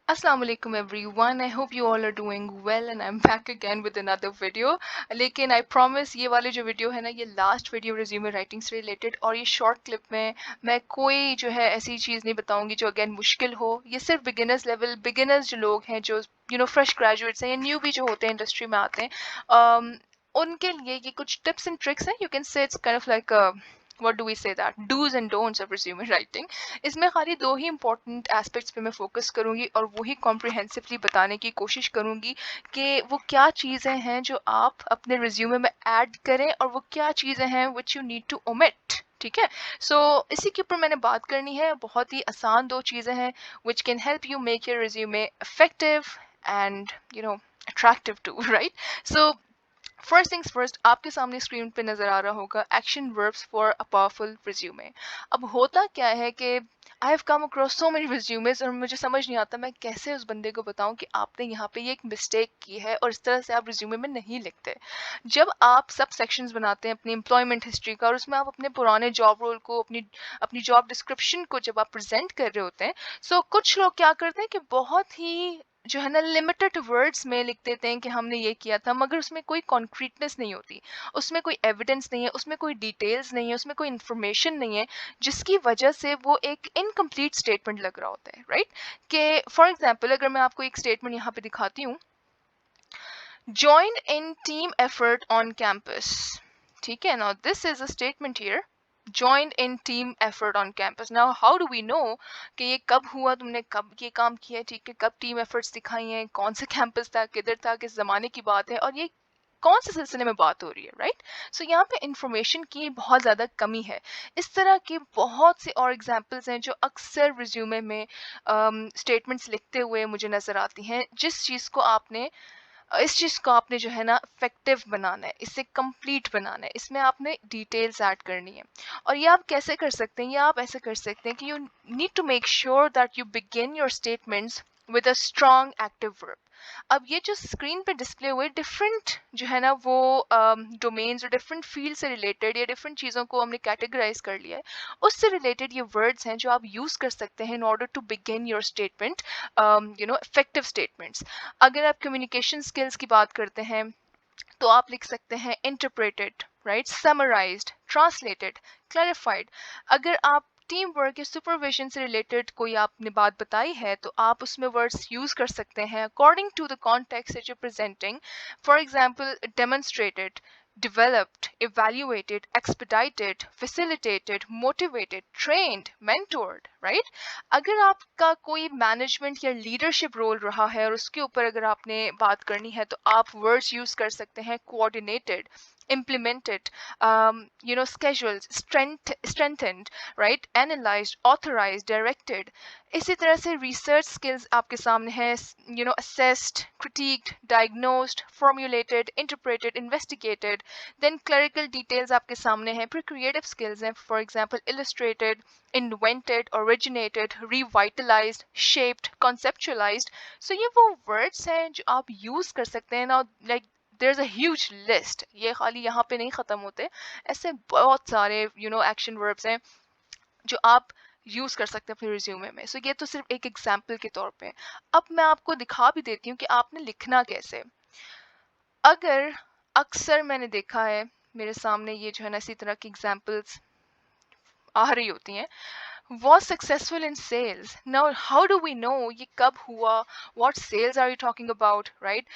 Assalamu alaikum everyone. I hope you all are doing well and I'm back again with another video. लेकिन I promise ये वाले जो video है ना ये लास्ट वीडियो रिज्यूमे राइटिंग से रिलेटेड और ये शॉर्ट क्लिप में मैं कोई जो है ऐसी चीज़ नहीं बताऊंगी जो अगेन मुश्किल हो। ये सिर्फ बिगिनर्स लेवल बिगिनर्स जो लोग हैं जो फ्रेश ग्रेजुएट्स हैं या न्यू भी जो होते हैं इंडस्ट्री में आते हैं उनके लिए ये कुछ टिप्स एंड ट्रिक्स हैं. You can say it's kind of like what do we say that do's and don'ts of resume writing. इसमें खाली दो ही इंपॉर्टेंट एस्पेक्ट्स पे मैं फोकस करूंगी और वही कॉम्प्रिहेंसिवली बताने की कोशिश करूंगी कि वो क्या चीज़ें हैं जो आप अपने रिज्यूमे में ऐड करें और वो क्या चीज़ें हैं which you need to omit. ठीक है, सो इसी के ऊपर मैंने बात करनी है. बहुत ही आसान दो चीज़ें हैं which can help you make your resume effective and attractive to write. So first things first, आपके सामने स्क्रीन पे नजर आ रहा होगा action verbs for a powerful resume. अब होता क्या है कि I have come across so many resumes और मुझे समझ नहीं आता मैं कैसे उस बंदे को बताऊं कि आपने यहाँ पे ये एक मिस्टेक की है और इस तरह से आप रिज्यूमे में नहीं लिखते. जब आप सब सेक्शंस बनाते हैं अपनी एम्प्लॉयमेंट हिस्ट्री का और उसमें आप अपने पुराने जॉब रोल को अपनी अपनी जॉब डिस्क्रिप्शन को जब आप प्रेजेंट कर रहे होते हैं, सो कुछ लोग क्या करते हैं कि बहुत ही जो है ना लिमिटेड वर्ड्स में लिख देते हैं कि हमने ये किया था, मगर उसमें कोई कॉन्क्रीटनेस नहीं होती, उसमें कोई एविडेंस नहीं है, उसमें कोई डिटेल्स नहीं है, उसमें कोई इन्फॉर्मेशन नहीं है, जिसकी वजह से वो एक इनकम्प्लीट स्टेटमेंट लग रहा होता है. राइट, कि फॉर एग्जाम्पल अगर मैं आपको एक स्टेटमेंट यहाँ पे दिखाती हूँ, join in team effort on campus. ठीक है, now this is a statement here, joined in team effort on campus. Now how do we know कि ये कब हुआ, तुमने कब ये काम किया है, ठीक है, कब टीम एफर्ट्स दिखाई हैं, कौन सा कैंपस था, किधर था, किस जमाने की बात है और ये कौन से सिलसिले में बात हो रही है. राइट, सो यहाँ पे इंफॉर्मेशन की बहुत ज़्यादा कमी है. इस तरह की बहुत से और एग्जांपल्स हैं जो अक्सर रिज्यूमे में स्टेटमेंट्स लिखते हुए मुझे नज़र आती हैं. जिस चीज़ को आपने इस चीज़ को आपने जो है ना इफेक्टिव बनाना है, इसे कंप्लीट बनाना है, इसमें आपने डिटेल्स ऐड करनी है. और ये आप कैसे कर सकते हैं, ये आप ऐसे कर सकते हैं कि you need to make sure that you begin your statements with a strong active verb. अब ये जो स्क्रीन पे डिस्प्ले हुए डिफरेंट जो है ना वो डोमेन्स और डिफरेंट फील्ड से रिलेटेड या डिफरेंट चीज़ों को हमने कैटेगराइज कर लिया है, उससे रिलेटेड ये वर्ड्स हैं जो आप यूज़ कर सकते हैं in order to begin your statement, effective statements. अगर आप कम्युनिकेशन स्किल्स की बात करते हैं तो आप लिख सकते हैं interpreted, right, summarised, translated, clarified. अगर आप टीम वर्क या सुपरविजन से रिलेटेड कोई आपने बात बताई है तो आप उसमें वर्ड्स यूज कर सकते हैं according to the context that you presenting. For example, demonstrated, developed, evaluated, expedited, facilitated, motivated, trained, mentored, right? अगर आपका कोई मैनेजमेंट या लीडरशिप रोल रहा है और उसके ऊपर अगर आपने बात करनी है तो आप वर्ड्स यूज कर सकते हैं coordinated, implemented, scheduled, strengthened, right, analyzed, authorized, directed. इसी तरह से रिसर्च स्किल्स आपके सामने है, assessed, critiqued, diagnosed, formulated, interpreted, investigated. Then clerical details आपके सामने हैं. फिर क्रिएटिव स्किल्स हैं, for example illustrated, invented, originated, revitalized, shaped, conceptualized. So ये वो words हैं जो आप यूज कर सकते हैं. Now like there's a huge list, ये खाली यहाँ पे नहीं खत्म होते, ऐसे बहुत सारे एक्शन वर्ब्स हैं जो आप यूज कर सकते हैं अपने रिज्यूमे में. सो ये तो सिर्फ एक एग्जाम्पल के तौर पे. अब मैं आपको दिखा भी देती हूँ कि आपने लिखना कैसे. अगर अक्सर मैंने देखा है मेरे सामने ये जो है ना इसी तरह की एग्जाम्पल्स आ रही होती हैं, was successful in sales. Now, how do we know ये कब हुआ? What sales are you talking about, right?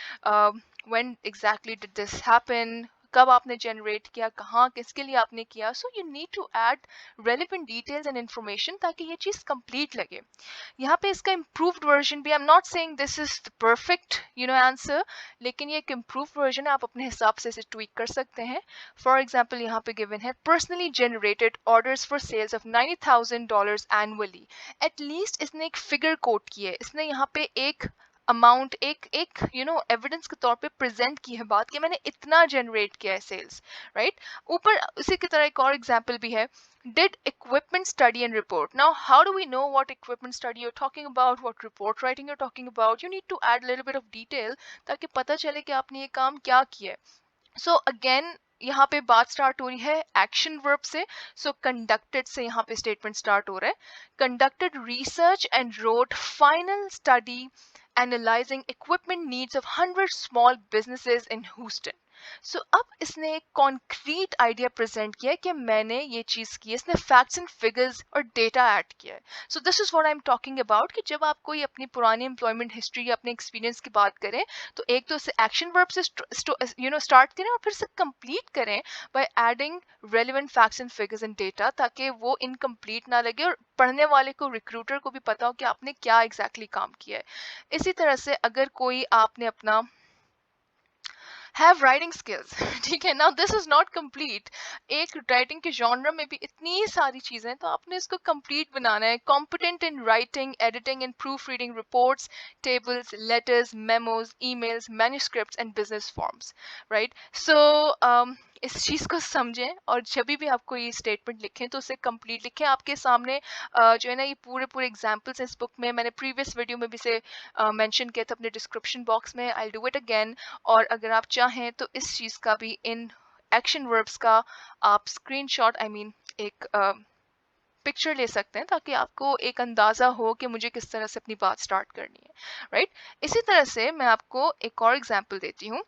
When exactly did this happen? कब आपने जनरेट किया, कहाँ, किसके लिए आपने किया? So you need to add relevant details and information ताकि ये चीज़ कंप्लीट लगे. यहाँ पे इसका इम्प्रूव्ड वर्जन भी, I am not saying this is the perfect answer, लेकिन ये एक इम्प्रूव्ड वर्जन है, आप अपने हिसाब से इसे ट्वीक कर सकते हैं. फॉर एग्जाम्पल यहाँ पे गिवन है personally generated orders for sales of $90,000 annually. At least इसने एक फिगर कोट की है, इसने यहाँ पे एक अमाउंट एक एक एविडेंस के तौर पे प्रेजेंट की है बात कि मैंने इतना जनरेट किया है सेल्स. राइट, ऊपर उसी की तरह एक और एग्जाम्पल भी है, did equipment study and report. Now how do we know what equipment study you're talking about, what report writing you're talking about? You need to add a little bit of detail ताकि पता चले कि आपने ये काम क्या किया है. So again, यहाँ पे बात स्टार्ट हो रही है एक्शन वर्ब से, सो कंडक्टेड से यहाँ पे स्टेटमेंट स्टार्ट हो रहा है। Conducted research and wrote final study analysing equipment needs of 100 small businesses in Houston. So अब इसने एक कॉन्क्रीट आइडिया प्रेजेंट किया है कि मैंने ये चीज की है, इसने फैक्ट्स एंड फिगर्स और डेटा ऐड किया है। सो this is what I am talking about कि जब आप कोई अपनी पुरानी एम्प्लॉयमेंट हिस्ट्री या अपने एक्सपीरियंस की बात करें, तो एक तो इसे एक्शन वर्ब से स्टार्ट करें और फिर से कंप्लीट करें by adding relevant facts and figures and data, ताकि वो इनकम्प्लीट ना लगे और पढ़ने वाले को, रिक्रूटर को भी पता हो कि आपने क्या एग्जैक्टली काम किया है। इसी तरह से अगर कोई आपने अपना हैव राइटिंग स्किल्स ठीक है, now this is not complete. एक राइटिंग के जॉनर में भी इतनी सारी चीजें हैं, तो आपने इसको कंप्लीट बनाना है। Competent in writing, editing and proof reading reports, tables, letters, memos, emails, manuscripts and business forms, right. So इस चीज़ को समझें और जब भी आप कोई स्टेटमेंट लिखें तो उसे कंप्लीट लिखें। आपके सामने जो है ना, ये पूरे पूरे एग्जांपल्स इस बुक में, मैंने प्रीवियस वीडियो में भी इसे मेंशन किया था अपने डिस्क्रिप्शन बॉक्स में, आई डू इट अगेन। और अगर आप चाहें तो इस चीज़ का भी, इन एक्शन वर्ब्स का आप स्क्रीनशॉट, आई मीन एक पिक्चर ले सकते हैं, ताकि आपको एक अंदाज़ा हो कि मुझे किस तरह से अपनी बात स्टार्ट करनी है, राइट। इसी तरह से मैं आपको एक और एग्जांपल देती हूँ।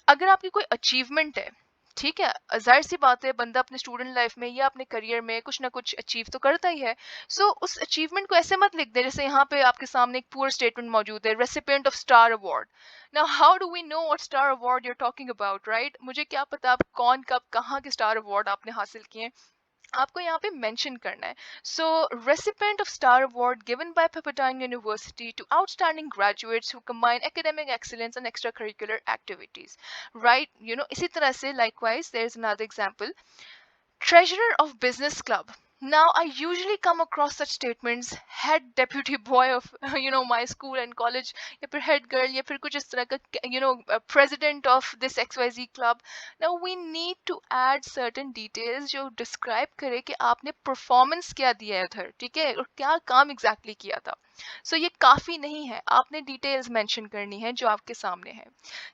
अगर आपकी कोई अचीवमेंट है, ठीक है, जाहिर सी बात है, बंदा अपने स्टूडेंट लाइफ में या अपने करियर में कुछ ना कुछ अचीव तो करता ही है। सो उस अचीवमेंट को ऐसे मत लिख दे जैसे यहाँ पे आपके सामने एक पूरा स्टेटमेंट मौजूद है, recipient of star award. Now how do we know what star award you are talking about, right. मुझे क्या पता आप कौन कब कहाँ के स्टार अवार्ड आपने हासिल किए हैं, आपको यहाँ पे मेंशन करना है। So recipient of star award given by Pepperdine University to outstanding graduates who combine academic excellence and extra curricular activities, right. इसी तरह से likewise there is another example, treasurer of business club. Now I usually come across such statements, head deputy boy of my school and college, या फिर head girl, या फिर कुछ इस तरह का, president of this XYZ club. Now we need to add certain details जो describe करे कि आपने performance क्या दिया है उधर, ठीक है, और क्या काम exactly किया था। So ये काफी नहीं है, आपने details mention करनी है जो आपके सामने है।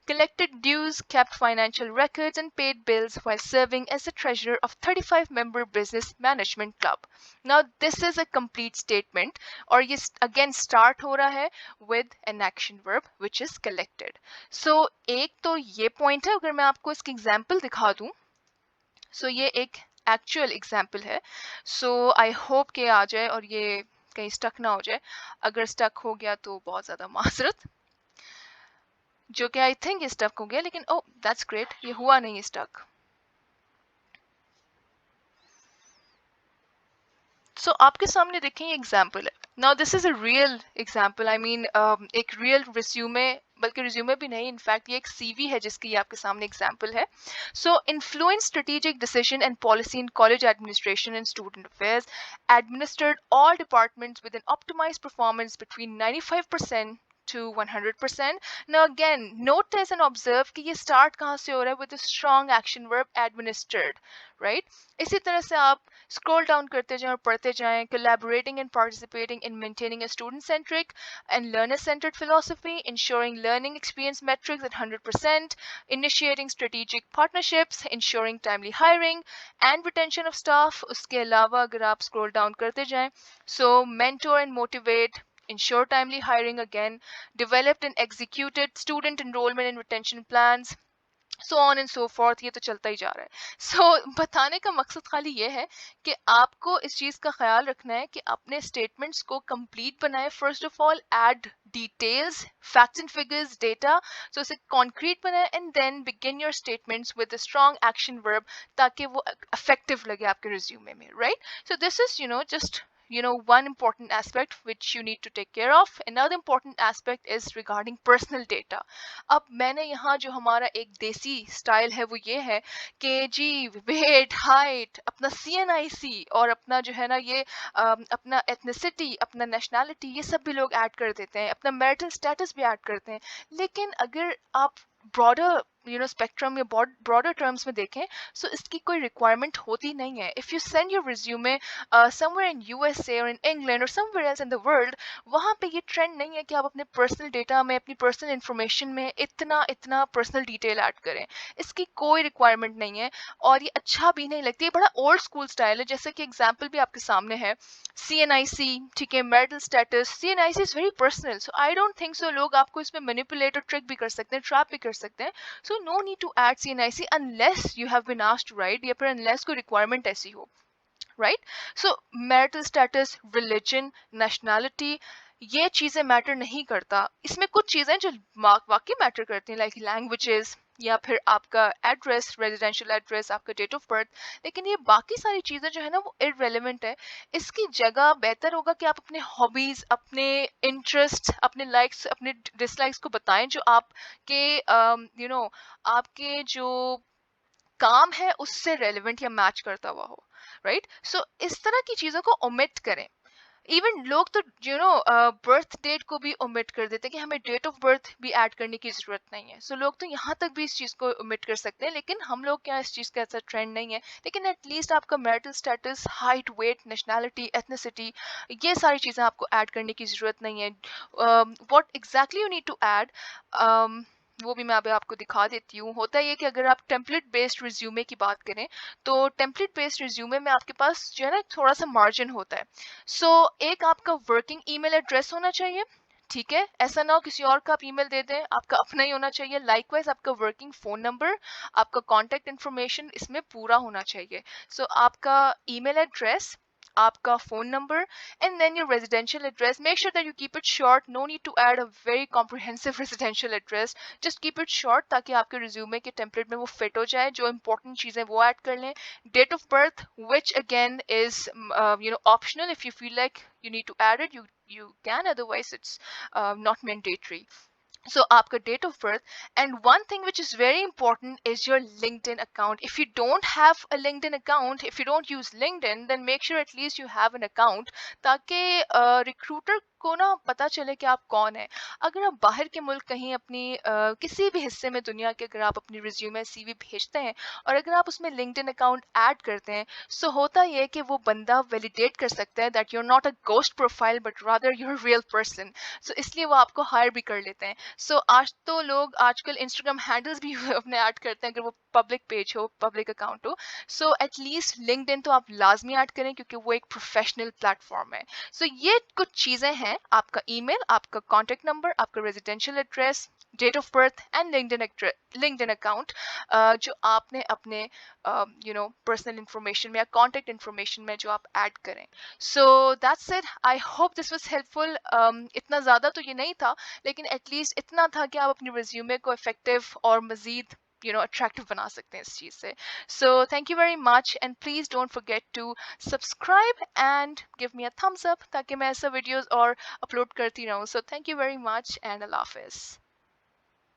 Collected dues, kept financial records and paid bills while serving as the treasurer of 35-member business management club. Now this is a complete statement और ये again start हो रहा है with an action verb which is collected. So एक तो ये point है, अगर मैं आपको इसकी example दिखा दूं, so ये एक actual example है। So I hope कि आ जाए और ये कहीं stuck ना हो जाए। अगर stuck हो गया तो बहुत ज़्यादा माजरत, जो कि आई थिंक ये स्टक हो गया, लेकिन ओ दैट्स ग्रेट, ये हुआ नहीं स्टक। सो आपके सामने देखें ये एग्जाम्पल है। Now this is a real example, I mean एक रियल रिज्यूमे, बल्कि रिज्यूमे भी नहीं, इनफैक्ट ये एक सीवी है जिसकी आपके सामने एग्जाम्पल है। So influence strategic decision and policy in college administration and student affairs, administered all departments with an optimised performance between 95% to 100%. Now again, notice and observe कि ये start कहाँ से हो रहा है with a strong action verb administered, right? इसी तरह से आप scroll down करते जाएं और पढ़ते जाएं, collaborating and participating in maintaining a student-centric and learner-centered philosophy, ensuring learning experience metrics at 100%, initiating strategic partnerships, ensuring timely hiring and retention of staff. उसके अलावा अगर आप scroll down करते जाएं, so mentor and motivate, ensure timely hiring again, developed and executed student enrollment and retention plans, so on and so forth, ये तो चलता ही जा रहा है। So बताने का मकसद खाली ये है कि आपको इस चीज़ का ख्याल रखना है कि अपने स्टेटमेंट्स को कंप्लीट बनाएं। First of all add details, facts and figures, data, so इसे कॉन्क्रीट बनाएं and then begin your statements with a strong action verb, ताकि वो इफेक्टिव लगे आपके रिज्यूमे में, right. So this is just one important aspect which you need to take care of. Another important aspect is regarding personal data. अब मैंने यहाँ जो हमारा एक देसी स्टाइल है वो ये है कि जी वेट, हाइट, अपना CNIC और अपना जो है ना ये अपना एथनिसिटी, अपना नेशनैलिटी, ये सब भी लोग ऐड कर देते हैं, अपना मैरिटल स्टेटस भी ऐड करते हैं। लेकिन अगर आप ब्रॉडर स्पेक्ट्रम या ब्रॉडर टर्म्स में देखें, सो इसकी कोई रिक्वायरमेंट होती नहीं है. If you send your resume somewhere in USA और इन इंग्लैंड और somewhere else in the world, वहाँ पे ये ट्रेंड नहीं है कि आप अपने पर्सनल डेटा में, अपनी पर्सनल इन्फॉर्मेशन में इतना इतना पर्सनल डिटेल ऐड करें. इसकी कोई रिक्वायरमेंट नहीं है और ये अच्छा भी नहीं लगती. ये बड़ा ओल्ड स्कूल स्टाइल है. जैसे कि एग्जाम्पल भी आपके सामने है, CNIC, ठीक है, marital status. CNIC is very personal, so I don't think so लोग आपको इसमें मैनिपुलेट और ट्रिक भी कर सकते हैं, ट्रैप भी कर सकते हैं. So no need to add CNIC unless you have been asked to write, या फिर अनलेस कोई रिक्वायरमेंट ऐसी हो, right. So marital status, religion, nationality, ये चीज़ें मैटर नहीं करता. इसमें कुछ चीज़ें जो वाकई मैटर करती हैं, लाइक लैंग्वेजेस या फिर आपका एड्रेस, रेजिडेंशियल एड्रेस, आपका डेट ऑफ बर्थ. लेकिन ये बाकी सारी चीज़ें जो है ना वो इररेलेवेंट है. इसकी जगह बेहतर होगा कि आप अपने हॉबीज़, अपने इंटरेस्ट, अपने लाइक्स, अपने डिसलाइक्स को बताएं जो आपके आपके जो काम है उससे रेलेवेंट या मैच करता हुआ हो, राइट. सो इस तरह की चीज़ों को ओमिट करें. इवन लोग तो बर्थ डेट को भी ओमिट कर देते हैं कि हमें डेट ऑफ बर्थ भी ऐड करने की ज़रूरत नहीं है. सो लोग तो यहाँ तक भी इस चीज़ को ओमिट कर सकते हैं, लेकिन हम लोग क्या, इस चीज़ का ऐसा ट्रेंड नहीं है. लेकिन एटलीस्ट आपका marital status, height, weight, nationality, ethnicity, ये सारी चीज़ें आपको ऐड करने की ज़रूरत नहीं है. What exactly you need to add, वो भी मैं अभी आपको दिखा देती हूँ. होता है ये कि अगर आप टेम्पलेट बेस्ड रिज्यूमे की बात करें, तो टेम्पलेट बेस्ड रिज्यूमे में आपके पास जो है ना थोड़ा सा मार्जिन होता है. सो एक आपका वर्किंग ईमेल एड्रेस होना चाहिए, ठीक है. ऐसा ना हो किसी और का आप ईमेल दे दें, आपका अपना ही होना चाहिए. लाइकवाइज आपका वर्किंग फ़ोन नंबर, आपका कॉन्टैक्ट इन्फॉर्मेशन इसमें पूरा होना चाहिए. सो आपका ईमेल एड्रेस, आपका phone number, and then your residential address. Make sure that you keep it short. No need to add a very comprehensive residential address. Just keep it short ताकि आपके resume के template में वो fit हो जाए. जो important चीज़ें वो add कर लें. Date of birth, which again is optional. If you feel like you need to add it, you can. Otherwise, it's not mandatory. So आपका date of birth, and one thing which is very important is your LinkedIn account. If you don't have a LinkedIn account, if you don't use LinkedIn, then make sure at least you have an account ताकि recruiter को ना पता चले कि आप कौन है. अगर आप बाहर के मुल्क कहीं अपनी किसी भी हिस्से में दुनिया के अगर आप अपनी रिज्यूमे CV भेजते हैं और अगर आप उसमें LinkedIn अकाउंट ऐड करते हैं, सो होता ये है कि वो बंदा वैलिडेट कर सकता है that you are not a ghost profile but rather you are real person. So इसलिए वो आपको हायर भी कर लेते हैं. सो आज तो लोग आजकल इंस्टाग्राम हैंडल्स भी अपने ऐड करते हैं अगर वो पब्लिक पेज हो, पब्लिक अकाउंट हो. सो एटलीस्ट लिंक्डइन तो आप लाजमी ऐड करें क्योंकि वो एक प्रोफेशनल प्लेटफॉर्म है. सो ये कुछ चीज़ें हैं, आपका ईमेल, आपका कॉन्टैक्ट नंबर, आपका residential address, date of birth and LinkedIn account, जो आपने अपने पर्सनल इंफॉर्मेशन में या कॉन्टैक्ट इंफॉर्मेशन में जो आप ऐड करें. So that's it. I hope this was helpful. इतना ज़्यादा तो ये नहीं था, लेकिन एटलीस्ट इतना था कि आप अपने रिज्यूमे को इफेक्टिव और मज़ीद attractive बना सकते हैं इस चीज़ से. So thank you very much, and please don't forget to subscribe and give me a thumbs up ताकि मैं ऐसा वीडियोस और अपलोड करती रहूँ. So thank you very much and Allah Hafiz.